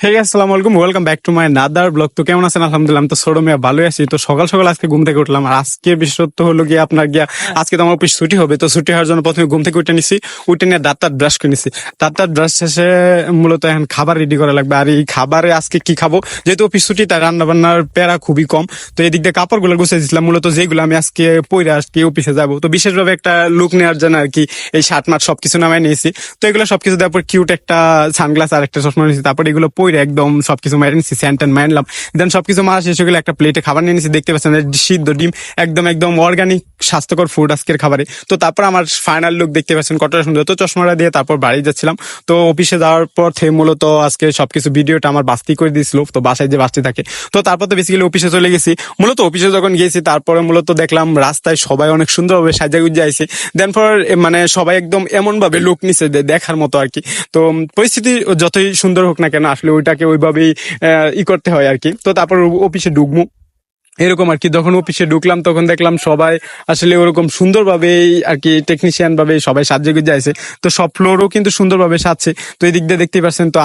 হে আসসালামু আলাইকুম, welcome back to my another blog. তো কেমন আছেন? আলহামদুলিল্লাহ, আমি তো ছোট মেয়ে ভালোই আছি। তো সকাল সকাল আজকে ঘুম থেকে উঠলাম, আর আজকে বিশেষত্ব হলো গিয়ে আপনার গিয়া আজকে তো আমার অফিস ছুটি হবে। তো ছুটি হওয়ার জন্য প্রথমে ঘুম থেকে উঠে নিছি, উঠে নিয়ে দাঁত ব্রাশ করে নিছি। দাঁত ব্রাশ শেষে মূলত এখন খাবার রেডি করা লাগবে। আর এই খাবারে আজকে কি খাবো, যেহেতু অফিস ছুটি তাই রান্না বান্নার প্যারা খুবই কম। তো এদিক দিয়ে কাপড়গুলো গুছিয়ে দিচ্ছিলাম, মূলত যেগুলো আমি আজকে পরে আজকে অফিসে যাবো। তো বিশেষভাবে একটা লুক নেওয়ার জন্য আর কি এই শার্ট মার্ট সবকিছু নামাই নিয়েছি। তো এগুলো সবকিছু দেওয়ার পর কিউট একটা সানগ্লাস আর একটা চশমা নিয়েছি। তারপর এগুলো পরে একদম সবকিছু মাইরে নিচ্ছি, স্যান্টান মারলাম। দেন সবকিছু মারা শেষ হয়ে গেলে একটা প্লেটে খাবার নিয়ে নিচ্ছি। দেখতে পাচ্ছেন সিদ্ধ ডিম, একদম একদম অর্গানিক স্বাস্থ্যকর ফুড আজকের খাবারে। তো তারপর আমার ফাইনাল লুক দেখতে পাচ্ছেন কতটা সুন্দর। তো চশমাটা দিয়ে তারপর বাড়ি যাচ্ছিলাম। তো অফিসে যাওয়ার পর থেকে মূলত আজকে সবকিছু ভিডিওটা আমার বাস্তি করে দিয়েছিল, তো বাসায় যে বাস্তি থাকে। তো তারপর তো বেসিক্যালি অফিসে চলে গেছি। মূলত অফিসে যখন গেছি তারপরে মূলত দেখলাম রাস্তায় সবাই অনেক সুন্দরভাবে সাজা গুজে আইছে। দেন পর মানে সবাই একদম এমন ভাবে লুক নিছে দেখার মতো আর কি। তো পরিস্থিতি যতই সুন্দর হোক না কেন, আসলে ওইটাকে ওইভাবেই ই করতে হয় আর কি। তো তারপর অফিসে ঢুকবো এরকম আর কি। যখন অফিসে ঢুকলাম তখন দেখলাম সবাই আসলে ওরকম সুন্দরভাবে আর কি টেকনিশিয়ান ভাবে সবাই সাজিয়ে গুজে আছে। তো সব ফ্লোরও কিন্তু সুন্দরভাবে সাজছে। তো এই দিক দিয়ে দেখতে পাচ্ছেন। তো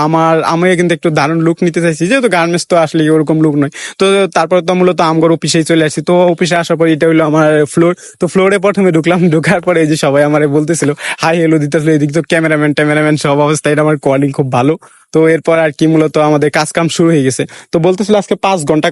আমি কিন্তু একটু দারুণ লুক নিতে চাইছি, যেহেতু গার্মেন্টস তো আসলে ওরকম লুক নয়। তো তারপর তো মূলত আমগর অফিসেই চলে আসি। তো অফিসে আসার পর এটা হলো আমার ফ্লোর। তো ফ্লোরে প্রথমে ঢুকলাম, ঢোকার পরে এই যে সবাই আমার বলতেছিল হাই হেলো দিতেছিল। এদিক তো ক্যামেরাম্যান সব অবস্থা, এটা আমার কোয়ালিং খুব ভালো। তো এরপর আর কি মূলত আমাদের কাজ কাম শুরু হয়ে গেছে। তো বলতেছিল আজকে 5 ঘন্টা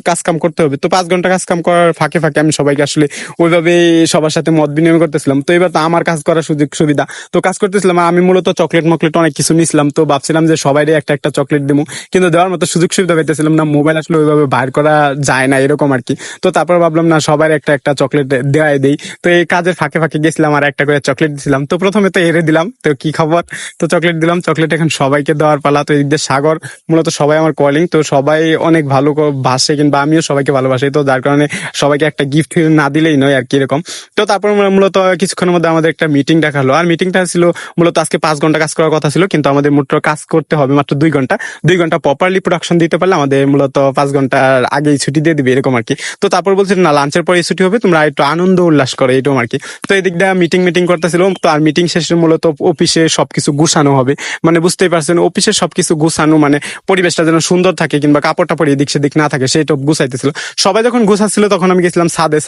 কাজ কাম করতে হবে। তো 5 ঘন্টা কাজ কাম করার ফাঁকে ফাঁকে আমি সবাইকে আসলে ওইভাবে সবার সাথে মত বিনিময় করতেছিলাম। তো এবার তো আমার কাজ করার সুযোগ সুবিধা, তো কাজ করতেছিলাম। আমি মূলত চকলেট মকলেট অনেক কিছু নিছিলাম। তো ভাবছিলাম যে সবাই একটা একটা চকলেট দেবো, কিন্তু দেওয়ার মতো সুযোগ সুবিধা পাইতেছিলাম না। মোবাইল আসলে ওইভাবে বাইর করা যায় না এরকম আর কি। তো তারপর ভাবলাম না, সবার একটা একটা চকলেট দেওয়াই দেই। তো এই কাজের ফাঁকে ফাঁকে গেছিলাম আর একটা করে চকলেট দিছিলাম। তো প্রথমে তো এরে দিলাম, তো কি খবর, তো চকলেট দিলাম। চকলেট এখন সবাইকে দেওয়ার পালা। তো এদিক দিয়ে সাগর মূলত সবাই আমার কলিং, তো সবাই অনেক ভালো বাসে, কিংবা আমিও সবাইকে ভালোবাসি। তো যার কারণে সবাইকে একটা গিফট না দিলেই নয় আর কি এরকম। তো তারপর মূলত কিছুক্ষণের মধ্যে আমাদের একটা মিটিং দেখালো। আর মিটিংটা ছিল মূলত আজকে 5 ঘন্টা কাজ করার কথা ছিল, কিন্তু আমাদের মোট কাজ করতে হবে মাত্র 2 ঘন্টা। 2 ঘন্টা প্রপারলি প্রোডাকশন দিতে পারলে আমাদের মূলত 5 ঘন্টার আগেই ছুটি দিয়ে দিবে এরকম আর কি। তো তারপর বলছিল না, লাঞ্চের পরে ছুটি হবে, তোমরা একটু আনন্দ উল্লাস করো এরকম আর কি। তো এদিক দিয়ে মিটিং করতেছিল। তো আর মিটিং শেষে মূলত অফিসে সবকিছু গুছানো হবে। মানে বুঝতেই পারছেন, অফিসে সবকিছু গুছানো মানে পরিবেশটা যেন সুন্দর থাকে, কিংবা কাপড় টাপড় এদিক সেদিক না থাকে, সেটা গুছাইতেছিল। সবাই যখন গুছাচ্ছিল তখন আমি গেছিলাম ছাদে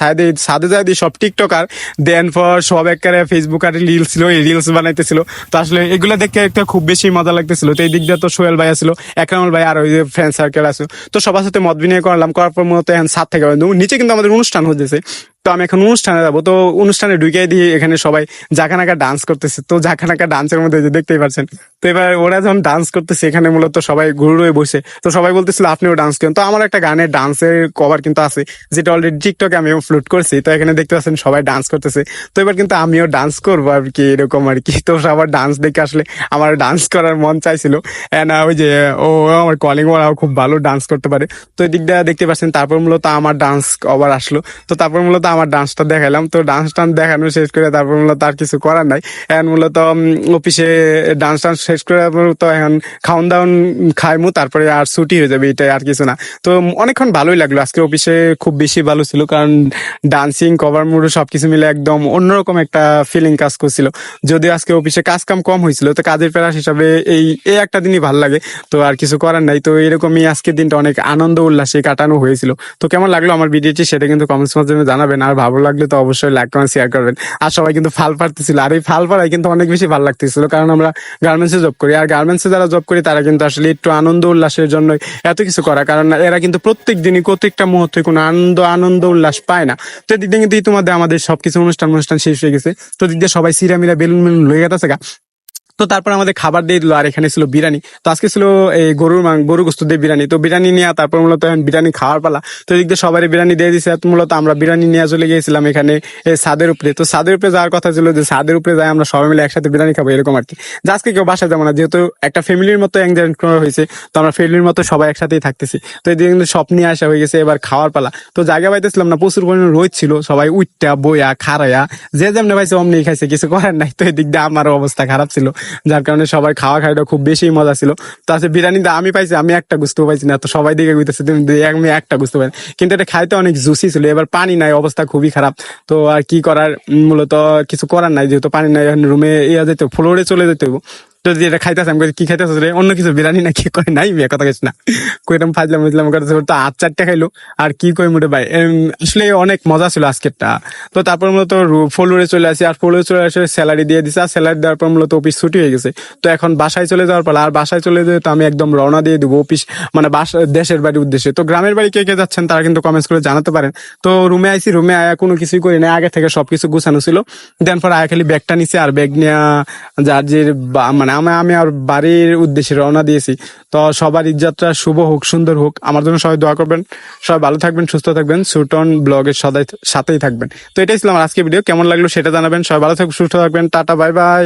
যাই দিয়ে সব টিকটক আর দেন পর সব একেবারে ফেসবুক আর রিলস ছিল, এই রিলস বানাইতেছিল। তো আসলে এগুলো দেখে একটা খুব বেশি মজা লাগতেছিল। তো এই দিক দিয়ে তো সোহেল ভাই আসলো, একরামুল ভাই, আর ওই যে ফ্রেন্ড সার্কেল আসলো। তো সবার সাথে মত বিনিময় করার পর মতো এখন ছাদ থেকে নিচে কিন্তু আমাদের অনুষ্ঠান হতেছে। তো আমি এখন অনুষ্ঠানে যাবো। তো অনুষ্ঠানে ঢুকিয়ে দিয়ে এখানে সবাই জাকানাকা ডান্স করতেছে। তো জাকানাকা ডান্সের মধ্যে যে দেখতেই পাচ্ছেন। তো এবার ওরা যখন ডান্স করতেছে এখানে মূলত সবাই ঘুরে রয়ে বসে। তো সবাই বলতেছিল আপনিও ডান্স করেন। তো আমার একটা গানের ডান্সের কভার কিন্তু আছে, যেটা অলরেডি টিকটকে আমি আপলোড করছি। তো এখানে দেখতে পাচ্ছেন সবাই ডান্স করতেছে। তো এবার কিন্তু আমিও ডান্স করবো আর কি এরকম আর কি। তো সবার ডান্স দেখে আসলে আমার ডান্স করার মন চাইছিল। ওই যে ও আমার কলিং, ওরাও খুব ভালো ডান্স করতে পারে। তো এই দিক দিয়ে দেখতে পাচ্ছেন। তারপর মূলত আমার ডান্স কভার আসলো। তো তারপর মূলত আমার ডান্সটা দেখালাম। তো ডান্স দেখানো শেষ করে তারপর মূলত আর কিছু করার নাই। এখন মূলত অফিসে ডান্স শেষ করে তো এখন খাওন দাওন খাইমু, তারপরে আর ছুটি হয়ে যাবে, এটাই আর কিছু না। তো অনেকক্ষণ ভালোই লাগলো আজকে অফিসে, খুব বেশি ভালো ছিল। কারণ ডান্সিং কভার মুড সবকিছু মিলে একদম অন্যরকম একটা ফিলিং কাজ করছিল। যদিও আজকে অফিসে কাজ কাম কম হয়েছিল, তো কাজের প্রেশার হিসাবে এই একটা দিনই ভালো লাগে। তো আর কিছু করার নাই। তো এরকমই আজকের দিনটা অনেক আনন্দ উল্লাসে কাটানো হয়েছিল। তো কেমন লাগলো আমার ভিডিওটি সেটা কিন্তু কমেন্টস মাধ্যমে জানাবেন। আর ভালো লাগলে তো অবশ্যই লাইক কমেন্ট শেয়ার করবেন। আর সবাই কিন্তু ফাল পারতেছিল, আর এই ফাল পাড়ায় কিন্তু অনেক বেশি ভালো লাগতেছিল, কারণ আমরা গার্মেন্টসে জব করি। আর গার্মেন্টসে যারা জব করি তারা কিন্তু আসলে একটু আনন্দ উল্লাসের জন্য এত কিছু করা, কারণ এরা কিন্তু প্রত্যেক দিনই প্রত্যেকটা মুহূর্তে কোনো আনন্দ উল্লাস পায় না। তো এদিক দিয়ে কিন্তু ইতিমধ্যে আমাদের সবকিছু অনুষ্ঠান শেষ হয়ে গেছে। তো দিক দিয়ে সবাই সিরামিরা বেলুন লয়ে গেছে গা। তো তারপর আমাদের খাবার দিয়ে দিল, আর এখানে ছিল বিরিয়ানি। তো আজকে ছিল এই গরু গোস্ত দিয়ে বিরিয়ানি। তো বিরিয়ানি নিয়ে তারপর মূলত বিরিয়ানি খাওয়ার পালা। তো এদিক দিয়ে সবাই বিরিয়ানি দিয়ে দিছে। মূলত আমরা বিরিয়ানি নিয়ে চলে গিয়েছিলাম এখানে ছাদের উপরে। তো ছাদের উপরে যাওয়ার কথা ছিল যে ছাদের উপরে যাই আমরা সবাই মিলে একসাথে বিরিয়ানি খাবো এরকম আর কি। যে আজকে কেউ বাসায় যাবো না, যেহেতু একটা ফ্যামিলির মতো এনজয় করা হয়েছে। তো আমরা ফ্যামিলির মতো সবাই একসাথেই থাকতেছি। তো এদিকে কিন্তু সব নিয়ে আসা হয়ে গেছে, এবার খাওয়ার পালা। তো জায়গা পাইতেছিলাম না, প্রচুর পরিমাণে রোদ ছিল। সবাই উঠটা বইয়া খারাইয়া যে যেমনি পাইছে অমনি খাইছে, কিছু করার নাই। তো এদিক দিয়ে আমার অবস্থা খারাপ ছিল, যার কারণে সবাই খাওয়া খাইটা খুব বেশি মজা ছিল। তো আছে বিরিয়ানিতে আমি পাইছি, আমি একটা গুস্তও পাইছি না। তো সবাই দিকে বুঝতেছে তুমি আমি একটা গুস্ত পাই, কিন্তু এটা খাইতে অনেক জুসি ছিল। এবার পানি নাই, অবস্থা খুবই খারাপ। তো আর কি করার, মূলত কিছু করার নাই, যেহেতু পানি নাই। রুমে যেতে ফ্লোরে চলে যেতে হইব। তো যে এটা খাইতেছে আমি কই, কি খাইতেছে রে? অন্য কিছু বিরিয়ানি না কি কয়, নাই মেয়ে কথা কইস না। কইরাম ফাজলাম বুঝলাম করতেছে, ওর তো 8-4টা খাইলো। আর কি কই মোটে ভাই, আসলে অনেক মজা ছিল আজকেরটা। তো তারপর মূলত ফ্লোরে চলে আসি, আর ফ্লোরে চলে আসে স্যালারি দিয়ে দিছে, আর স্যালারি দেওয়ার পর মূলত অফিস ছুটি হয়ে গেছে। তো এখন বাসায় চলে যাওয়ার পর, আর বাসায় চলে যেতে তো আমি একদম রওনা দিয়ে দিব অফিস, মানে বাসা দেশের বাড়ির উদ্দেশ্যে। তো গ্রামের বাড়ি কে কে যাচ্ছেন তারা কিন্তু কমেন্টস করে জানাতে পারেন। তো রুমে আইছি, রুমে আয়া কোনো কিছুই করি না, আগে থেকে সবকিছু গুছানো ছিল। দেন পর আয়া খালি ব্যাগটা নিছে, আর ব্যাগ নিয়ে যার যে মানে আমি আর বাড়ির উদ্দেশ্যে রওনা দিয়েছি। তো সবার ঈদযাত্রা শুভ হোক, সুন্দর হোক, আমার জন্য সবাই দোয়া করবেন। সবাই ভালো থাকবেন, সুস্থ থাকবেন, সুটন ব্লগের সদাই সাথেই থাকবেন। তো এটাই ছিল আমার আজকে ভিডিও, কেমন লাগলো সেটা জানাবেন। সবাই ভালো থাকবেন, সুস্থ থাকবেন, টাটা, বাই বাই।